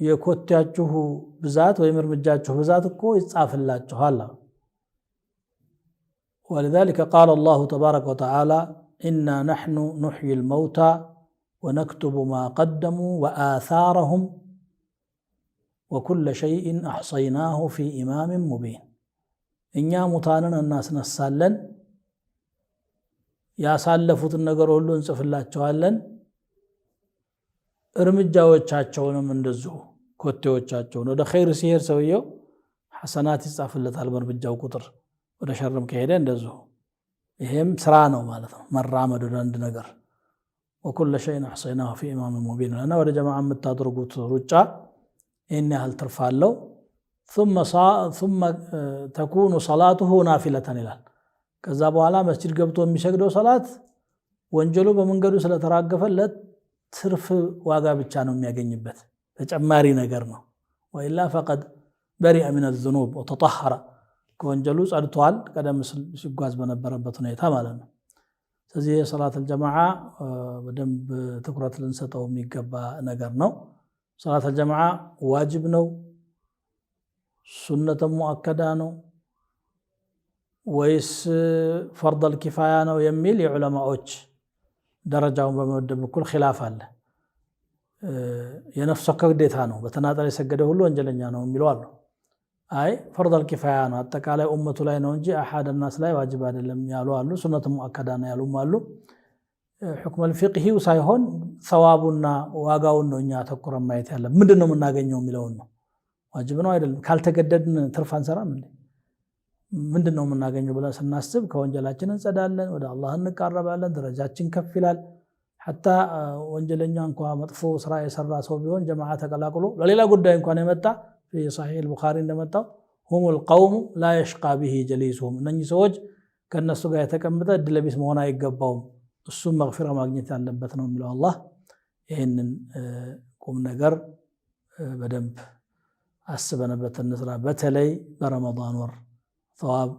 የኮቴያችሁ ብዛት ወይም እርምጃችሁ ብዛት እኮ ይጻፍላችኋል ولذلك قال الله تبارك وتعالى إنا نحن نحيي الموتى ونكتب ما قدموا وآثارهم وكل شيء أحصيناه في إمام مبين إنيا متاننا الناس نسالن يا سالفوت النجر ሁሉ እንጽፍላቸዋለን እርምጃዎቻቸውንም እንደዚሁ ኮቴዎቻቸውን ወደ ኸይር ሲሄድ ሰውየው ሐሰናት ይጻፍለታል በእርምጃው ቁጥር ወደ ሸርም ከሄደ እንደዚሁ ይሄም ስራ ነው ማለት ነው መራመድ ወደ አንድ ነገር وكل شيء احصيناه في امام مبين لنا ወደ ጀማዓ የምታደርጉት ሩጫ ይሄን ያህል ትርፋለው ثم تكون صلاته نافلة ይላል ከዛ በኋላ መስጂድ ገብቶ የሚሰግደው ሶላት ወንጀሉ በመንገዱ ስለተራገፈለት ትርፍ ዋጋ ብቻ ነው የሚያገኝበት ተጨማሪ ነገር ነው ወኢላ فقد برئ من الذنوب وتطهر ከወንጀሉ ጸድቷል ቀደም ሲጓዝ በነበረበት ሁኔታ ማለት ነው ስለዚህ ሶላት الجماعه በደንብ ትኩረት ልንሰጠው የሚገባ ነገር ነው ሶላት الجماعه ዋጅብ ነው ሱነተ ሙአከዳ ነው ወይስ ፈርድ الكفايه ነው የሚል የዑለማዎች ደረጃውን በመወደብ በኩል ኺላፍ አለ የነፍስ ግዴታ ነው በተናጠል የሰገደ ሁሉ ወንጀለኛ ነው የሚለው አሉ አይ ፈርድ الكفايه ነው አጠቃላይ ኡመቱ ላይ ነው እንጂ አሐድ الناس ላይ ዋጅብ አይደለም ያሉ አሉ ሱነቱ ሙአከዳ ነው ያሉም አሉ ሁክም الفقهي ሳይሆን ثوابና ዋጋውን ነው እኛ ተቆረም ማየት ያለ ምንድነው የምናገኘው የሚለው ነው ዋጅብ ነው አይደለም ካልተገደድን ትርፍ አንሰራም እንዴ ምንድነው የምናገኘው ብለን ስናስብ ከወንጀላችን እንጸዳለን ወደ አላህ እንቀርባለን ደረጃችን ከፍ ይላል حتى ወንጀለኛ እንኳን መጥፎ ስራ የሰራ ሰው ቢሆን ጀማዓ ተቀላቅሎ ለሌላ ጉዳይ እንኳን የመጣ في صحيح البخاري እንደመጣው هم القوم لا يشقى به جليسهم እነኚህ ሰዎች ከነሱ ጋር የተቀመጠ ድለቢስ መሆን አይገባውም እሱም መግፊራ ማግኘት ያለበት ነው የሚለው አላህ ይሄንን ቁም ነገር በደንብ አስበንበት እንስራ በተለይ በረመዳን ወር ثواب